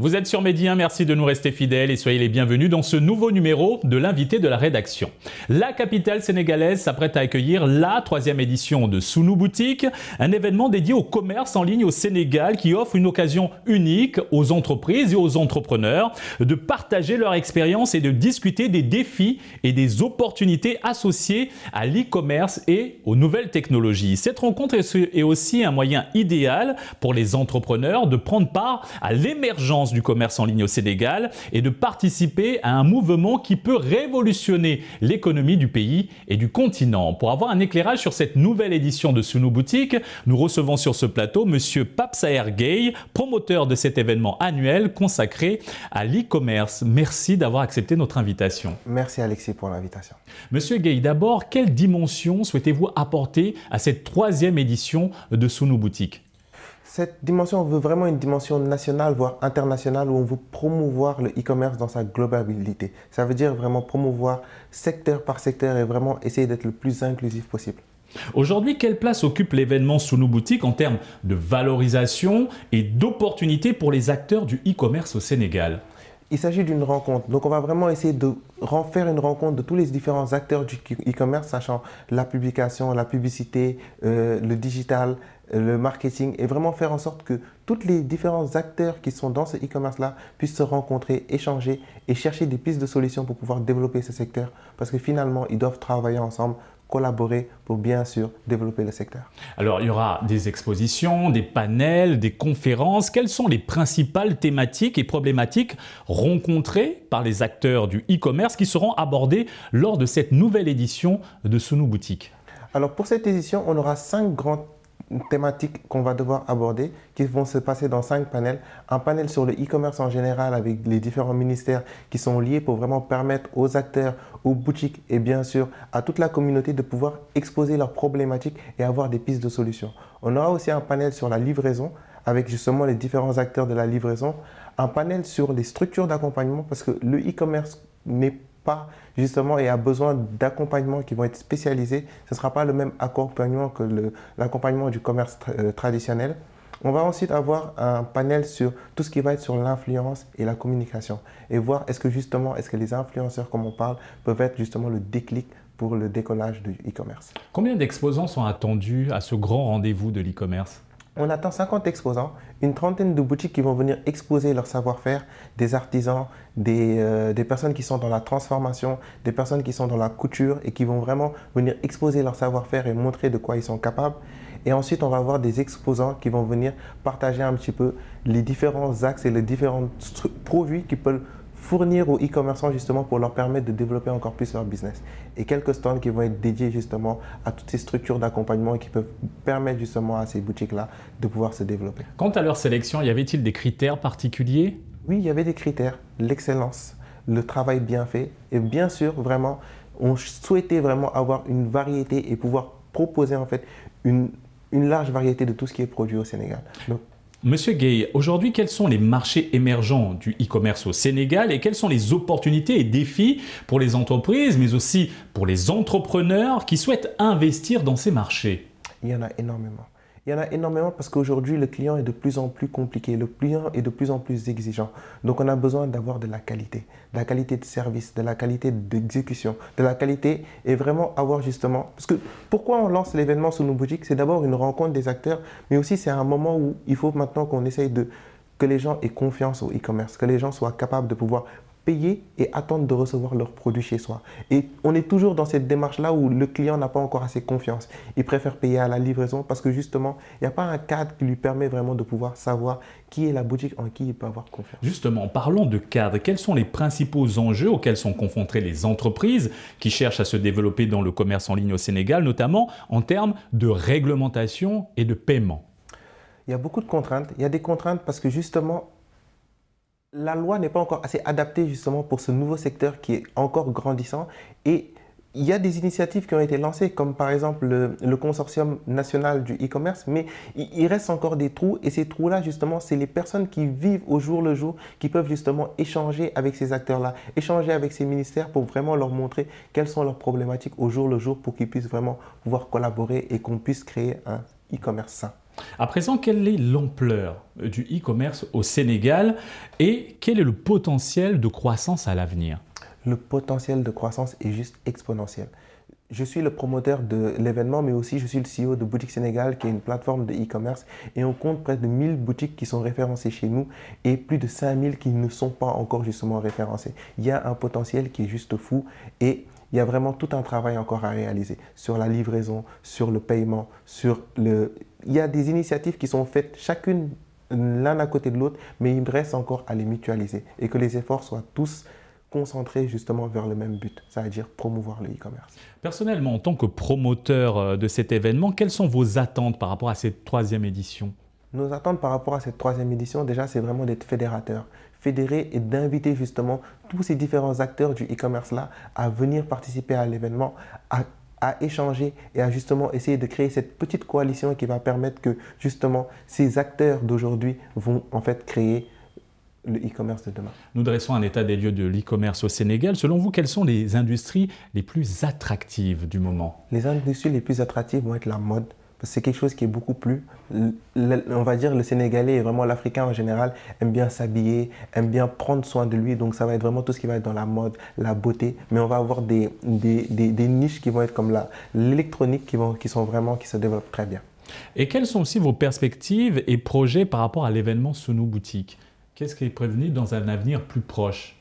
Vous êtes sur Medi 1, merci de nous rester fidèles et soyez les bienvenus dans ce nouveau numéro de l'invité de la rédaction. La capitale sénégalaise s'apprête à accueillir la 3e édition de Sunu Boutique, un événement dédié au commerce en ligne au Sénégal qui offre une occasion unique aux entreprises et aux entrepreneurs de partager leur expérience et de discuter des défis et des opportunités associées à l'e-commerce et aux nouvelles technologies. Cette rencontre est aussi un moyen idéal pour les entrepreneurs de prendre part à l'émergence du commerce en ligne au Sénégal et de participer à un mouvement qui peut révolutionner l'économie du pays et du continent. Pour avoir un éclairage sur cette nouvelle édition de Sunu Boutique, nous recevons sur ce plateau Monsieur Pape Saer Gueye, promoteur de cet événement annuel consacré à l'e-commerce. Merci d'avoir accepté notre invitation. Merci Alexis pour l'invitation. Monsieur Gueye, d'abord, quelle dimension souhaitez-vous apporter à cette 3e édition de Sunu Boutique ? Cette dimension, on veut vraiment une dimension nationale, voire internationale, où on veut promouvoir le e-commerce dans sa globalité. Ça veut dire vraiment promouvoir secteur par secteur et vraiment essayer d'être le plus inclusif possible. Aujourd'hui, quelle place occupe l'événement Sunu Boutique en termes de valorisation et d'opportunités pour les acteurs du e-commerce au Sénégal ? Il s'agit d'une rencontre. Donc, on va vraiment essayer de faire une rencontre de tous les différents acteurs du e-commerce, sachant la publication, la publicité, le digital, le marketing, et vraiment faire en sorte que tous les différents acteurs qui sont dans ce e-commerce-là puissent se rencontrer, échanger et chercher des pistes de solutions pour pouvoir développer ce secteur. Parce que finalement, ils doivent travailler ensemble, collaborer pour bien sûr développer le secteur. Alors, il y aura des expositions, des panels, des conférences. Quelles sont les principales thématiques et problématiques rencontrées par les acteurs du e-commerce qui seront abordées lors de cette nouvelle édition de Sunu Boutique? Alors, pour cette édition, on aura 5 grandes thématiques qu'on va devoir aborder qui vont se passer dans 5 panels. Un panel sur le e-commerce en général avec les différents ministères qui sont liés pour vraiment permettre aux acteurs, aux boutiques et bien sûr à toute la communauté de pouvoir exposer leurs problématiques et avoir des pistes de solutions. On aura aussi un panel sur la livraison avec justement les différents acteurs de la livraison. Un panel sur les structures d'accompagnement parce que le e-commerce n'est pas justement et a besoin d'accompagnement qui vont être spécialisés. Ce ne sera pas le même accompagnement que l'accompagnement du commerce traditionnel. On va ensuite avoir un panel sur tout ce qui va être sur l'influence et la communication et voir est-ce que les influenceurs, comme on parle, peuvent être justement le déclic pour le décollage du e-commerce. Combien d'exposants sont attendus à ce grand rendez-vous de l'e-commerce ? On attend 50 exposants, une trentaine de boutiques qui vont venir exposer leur savoir-faire, des artisans, des personnes qui sont dans la transformation, des personnes qui sont dans la couture et qui vont vraiment venir exposer leur savoir-faire et montrer de quoi ils sont capables. Et ensuite, on va avoir des exposants qui vont venir partager un petit peu les différents axes et les différents produits qui peuvent fournir aux e-commerçants justement pour leur permettre de développer encore plus leur business. Et quelques stands qui vont être dédiés justement à toutes ces structures d'accompagnement et qui peuvent permettre justement à ces boutiques-là de pouvoir se développer. Quant à leur sélection, y avait-il des critères particuliers ? Oui, il y avait des critères, l'excellence, le travail bien fait et bien sûr vraiment, on souhaitait vraiment avoir une variété et pouvoir proposer en fait une large variété de tout ce qui est produit au Sénégal. Donc, Monsieur Gueye, aujourd'hui, quels sont les marchés émergents du e-commerce au Sénégal et quelles sont les opportunités et défis pour les entreprises, mais aussi pour les entrepreneurs qui souhaitent investir dans ces marchés? Il y en a énormément. Il y en a énormément parce qu'aujourd'hui, le client est de plus en plus compliqué, le client est de plus en plus exigeant. Donc, on a besoin d'avoir de la qualité de service, de la qualité d'exécution, de la qualité et vraiment avoir justement… Parce que pourquoi on lance l'événement Sunu Boutique? C'est d'abord une rencontre des acteurs, mais aussi c'est un moment où il faut maintenant qu'on essaye que les gens aient confiance au e-commerce, que les gens soient capables de pouvoir payer et attendre de recevoir leurs produits chez soi. Et on est toujours dans cette démarche-là où le client n'a pas encore assez confiance. Il préfère payer à la livraison parce que justement, il n'y a pas un cadre qui lui permet vraiment de pouvoir savoir qui est la boutique en qui il peut avoir confiance. Justement, parlons de cadre. Quels sont les principaux enjeux auxquels sont confrontées les entreprises qui cherchent à se développer dans le commerce en ligne au Sénégal, notamment en termes de réglementation et de paiement? Il y a beaucoup de contraintes. Il y a des contraintes parce que justement, la loi n'est pas encore assez adaptée justement pour ce nouveau secteur qui est encore grandissant et il y a des initiatives qui ont été lancées comme par exemple le consortium national du e-commerce, mais il reste encore des trous et ces trous-là justement c'est les personnes qui vivent au jour le jour qui peuvent justement échanger avec ces acteurs-là, échanger avec ces ministères pour vraiment leur montrer quelles sont leurs problématiques au jour le jour pour qu'ils puissent vraiment pouvoir collaborer et qu'on puisse créer un e-commerce sain. À présent, quelle est l'ampleur du e-commerce au Sénégal et quel est le potentiel de croissance à l'avenir? Le potentiel de croissance est juste exponentiel. Je suis le promoteur de l'événement, mais aussi je suis le CEO de Boutique Sénégal, qui est une plateforme de e-commerce. Et on compte près de 1000 boutiques qui sont référencées chez nous et plus de 5000 qui ne sont pas encore justement référencées. Il y a un potentiel qui est juste fou et il y a vraiment tout un travail encore à réaliser sur la livraison, sur le paiement, il y a des initiatives qui sont faites chacune l'un à côté de l'autre, mais il reste encore à les mutualiser et que les efforts soient tous concentrés justement vers le même but, c'est-à-dire promouvoir le e-commerce. Personnellement, en tant que promoteur de cet événement, quelles sont vos attentes par rapport à cette 3e édition? Nos attentes par rapport à cette 3e édition, déjà, c'est vraiment d'être fédérateur. Fédérer et d'inviter justement tous ces différents acteurs du e-commerce-là à venir participer à l'événement, à échanger et à justement essayer de créer cette petite coalition qui va permettre que justement ces acteurs d'aujourd'hui vont en fait créer le e-commerce de demain. Nous dressons un état des lieux de l'e-commerce au Sénégal. Selon vous, quelles sont les industries les plus attractives du moment? Les industries les plus attractives vont être la mode. Parce que c'est quelque chose qui est beaucoup plus, on va dire le Sénégalais et vraiment l'Africain en général aime bien s'habiller, aime bien prendre soin de lui. Donc ça va être vraiment tout ce qui va être dans la mode, la beauté. Mais on va avoir des niches qui vont être comme l'électronique qui se développent très bien. Et quelles sont aussi vos perspectives et projets par rapport à l'événement Sounou Boutique? Qu'est-ce qui est prévenu dans un avenir plus proche?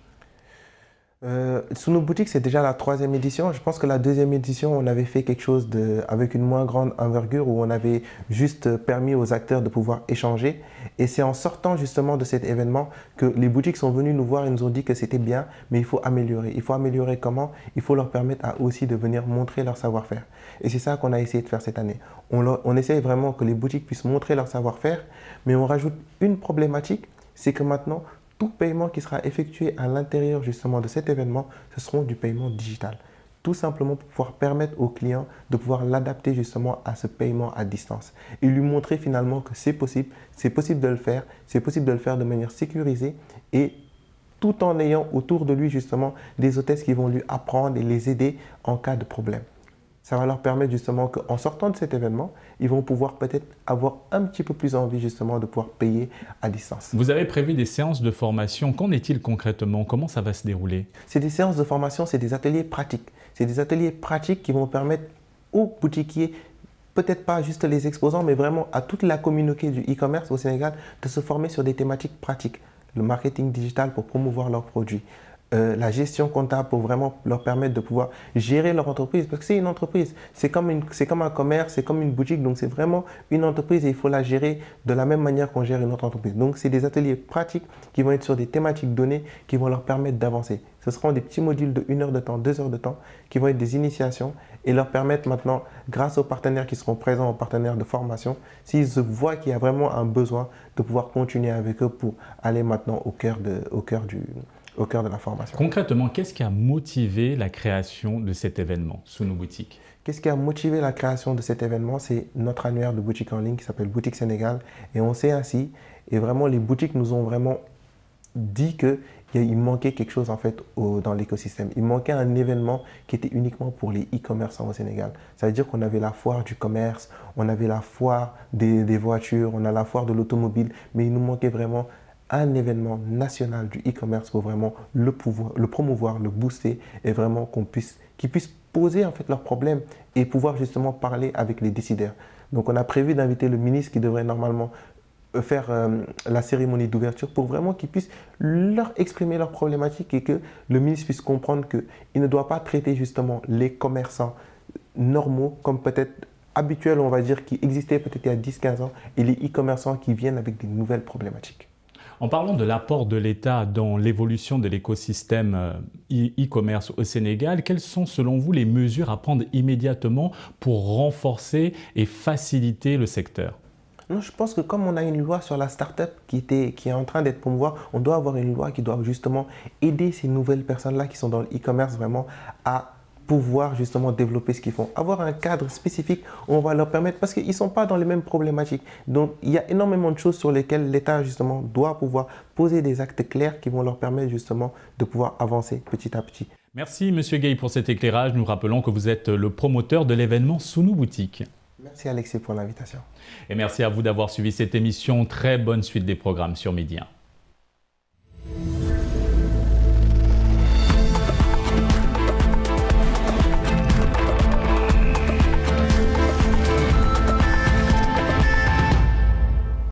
Sounou Boutique, c'est déjà la 3e édition. Je pense que la 2e édition, on avait fait quelque chose avec une moins grande envergure où on avait juste permis aux acteurs de pouvoir échanger. Et c'est en sortant justement de cet événement que les boutiques sont venues nous voir et nous ont dit que c'était bien, mais il faut améliorer. Il faut améliorer comment? Il faut leur permettre à aussi de venir montrer leur savoir-faire. Et c'est ça qu'on a essayé de faire cette année. On essaye vraiment que les boutiques puissent montrer leur savoir-faire, mais on rajoute une problématique, c'est que maintenant, tout paiement qui sera effectué à l'intérieur justement de cet événement, ce seront du paiement digital. Tout simplement pour pouvoir permettre aux clients de pouvoir l'adapter justement à ce paiement à distance et lui montrer finalement que c'est possible de le faire, c'est possible de le faire de manière sécurisée et tout en ayant autour de lui justement des hôtesses qui vont lui apprendre et les aider en cas de problème. Ça va leur permettre justement qu'en sortant de cet événement, ils vont pouvoir peut-être avoir un petit peu plus envie justement de pouvoir payer à distance. Vous avez prévu des séances de formation. Qu'en est-il concrètement? Comment ça va se dérouler? C'est des séances de formation, c'est des ateliers pratiques. C'est des ateliers pratiques qui vont permettre aux boutiquiers, peut-être pas juste les exposants, mais vraiment à toute la communauté du e-commerce au Sénégal, de se former sur des thématiques pratiques. Le marketing digital pour promouvoir leurs produits. La gestion comptable pour vraiment leur permettre de pouvoir gérer leur entreprise. Parce que c'est une entreprise, c'est comme un commerce, c'est comme une boutique. Donc c'est vraiment une entreprise et il faut la gérer de la même manière qu'on gère une autre entreprise. Donc c'est des ateliers pratiques qui vont être sur des thématiques données qui vont leur permettre d'avancer. Ce seront des petits modules de 1 heure de temps, 2 heures de temps qui vont être des initiations et leur permettre maintenant, grâce aux partenaires qui seront présents, aux partenaires de formation, s'ils voient qu'il y a vraiment un besoin de pouvoir continuer avec eux pour aller maintenant au cœur de la formation. Concrètement, qu'est-ce qui a motivé la création de cet événement Sounou Boutique? Qu'est-ce qui a motivé la création de cet événement? C'est notre annuaire de boutique en ligne qui s'appelle Boutique Sénégal. Et on sait ainsi, et vraiment les boutiques nous ont vraiment dit qu'il manquait quelque chose en fait dans l'écosystème. Il manquait un événement qui était uniquement pour les e-commerçants au Sénégal. Ça veut dire qu'on avait la foire du commerce, on avait la foire des voitures, on a la foire de l'automobile, mais il nous manquait vraiment un événement national du e-commerce pour vraiment le promouvoir, le booster et vraiment qu'ils puissent poser en fait leurs problèmes et pouvoir justement parler avec les décideurs. Donc on a prévu d'inviter le ministre qui devrait normalement faire la cérémonie d'ouverture pour vraiment qu'ils puissent leur exprimer leurs problématiques et que le ministre puisse comprendre qu'il ne doit pas traiter justement les commerçants normaux comme peut-être habituels, on va dire, qui existaient peut-être il y a 10-15 ans et les e-commerçants qui viennent avec des nouvelles problématiques. En parlant de l'apport de l'État dans l'évolution de l'écosystème e-commerce au Sénégal, quelles sont selon vous les mesures à prendre immédiatement pour renforcer et faciliter le secteur? Non, je pense que comme on a une loi sur la start-up qui est en train d'être promouvoir, on doit avoir une loi qui doit justement aider ces nouvelles personnes-là qui sont dans le e-commerce vraiment à pouvoir justement développer ce qu'ils font. Avoir un cadre spécifique où on va leur permettre, parce qu'ils ne sont pas dans les mêmes problématiques. Donc, il y a énormément de choses sur lesquelles l'État justement doit pouvoir poser des actes clairs qui vont leur permettre justement de pouvoir avancer petit à petit. Merci Monsieur Gueye pour cet éclairage. Nous rappelons que vous êtes le promoteur de l'événement Sounou Boutique. Merci Alexis pour l'invitation. Et merci à vous d'avoir suivi cette émission. Très bonne suite des programmes sur Midi 1.